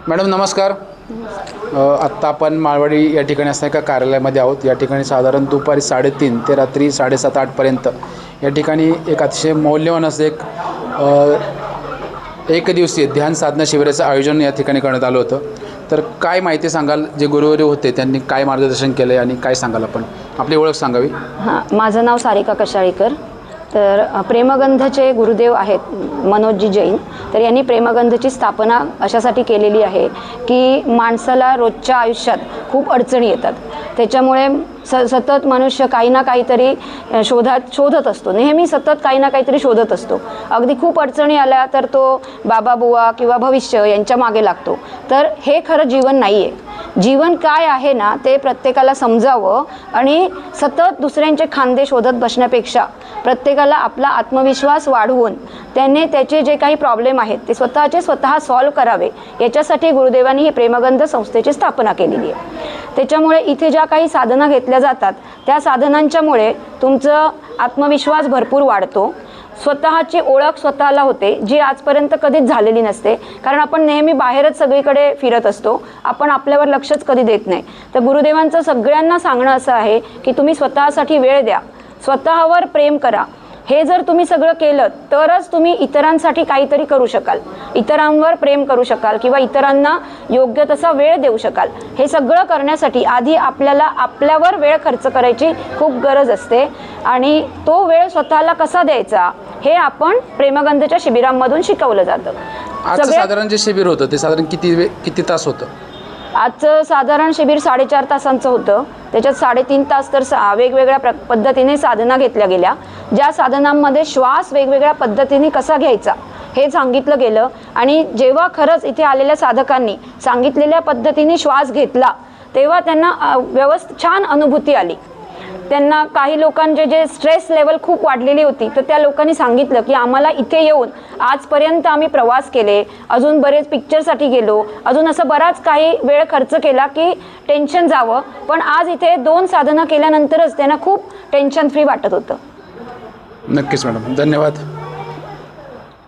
Madam नमस्कार. आत्ता आपण माळवाडी या ठिकाणी असं एका कार्यालयामध्ये आहोत. या ठिकाणी साधारण दुपारी 3:30 ते रात्री 7:30-8पर्यंत या ठिकाणी एक अतिशय मौल्यवान असं एक दिवसीय ध्यान साधना शिबिराचं आयोजन या ठिकाणी करण्यात आलं होतं. तर काय माहिती सांगाल, जे गुरुवर्य होते त्यांनी काय मार्गदर्शन केलं आणि काय सांगाल, आपण आपली ओळख सांगावी. हां, माझं नाव सारिका कशाळीकर. तर प्रेमगंधचे गुरुदेव आहेत मनोजजी जैन. तर यांनी प्रेमगंधची स्थापना अशासाठी केलेली आहे की माणसाला रोजच्या आयुष्यात खूप अडचणी येतात. त्याच्यामुळे सतत मनुष्य काही ना काहीतरी शोधत असतो, नेहमी सतत काही ना काहीतरी शोधत असतो. अगदी खूप अडचणी आल्या तर तो बाबा बुवा किंवा भविष्य यांच्या मागे लागतो. तर हे खरं जीवन नाही आहे. जीवन काय आहे ना, ते प्रत्येकाला समजावं आणि सतत दुसऱ्यांचे खांदे शोधत बसण्यापेक्षा प्रत्येकाला आपला आत्मविश्वास वाढवून त्याने त्याचे जे काही प्रॉब्लेम आहेत ते स्वतः सॉल्व करावे, याच्यासाठी गुरुदेवांनी ही प्रेमगंध संस्थेची स्थापना केलेली आहे. त्याच्यामुळे इथे ज्या काही साधना घेतल्या जातात त्या साधनांच्यामुळे तुमचं आत्मविश्वास भरपूर वाढतो. स्वतःची ओळख स्वतःला होते, जी आजपर्यंत कधीच झालेली नसते. कारण आपण नेहमी बाहेरच सगळीकडे फिरत असतो, आपण आपल्यावर लक्षच कधी देत नाही. तर गुरुदेवांचं सगळ्यांना सांगणं असं आहे की तुम्ही स्वतःसाठी वेळ द्या, स्वतःवर प्रेम करा. हे जर तुम्ही सगळं केलं तरच तुम्ही इतरांसाठी काहीतरी करू शकाल, इतरांवर प्रेम करू शकाल किंवा इतरांना योग्य तसा वेळ देऊ शकाल. हे सगळं करण्यासाठी आधी आपल्याला आपल्यावर वेळ खर्च करायची खूप गरज असते आणि तो वेळ स्वतःला कसा द्यायचा हे आपण प्रेमगंधच्या शिबिरांमधून शिकवलं जातं. आजचं साधारण जे शिबिर होतं ते साधारण किती तास होतं? आजचं साधारण शिबिर 4.5 तासांचं होतं. त्याच्यात 3.5 तास तर वेगवेगळ्या पद्धतीने साधना घेतल्या गेल्या. ज्या साधनांमध्ये श्वास वेगवेगळ्या पद्धतीने कसा घ्यायचा हे सांगितलं गेलं आणि जेव्हा खरंच इथे आलेल्या साधकांनी सांगितलेल्या पद्धतीने श्वास घेतला तेव्हा त्यांना छान अनुभूती आली. त्यांना काही लोकांचे जे स्ट्रेस लेवल खूप वाढलेली होती, तर त्या लोकांनी सांगितलं की आम्हाला इथे येऊन आजपर्यंत आम्ही प्रवास केले, अजून बरेच पिक्चरसाठी गेलो, अजून असं बराच काही वेळ खर्च केला की टेन्शन जावं, पण आज इथे 2 साधना केल्यानंतरच त्यांना खूप टेन्शन फ्री वाटत होतं. नक्कीच मॅडम, धन्यवाद.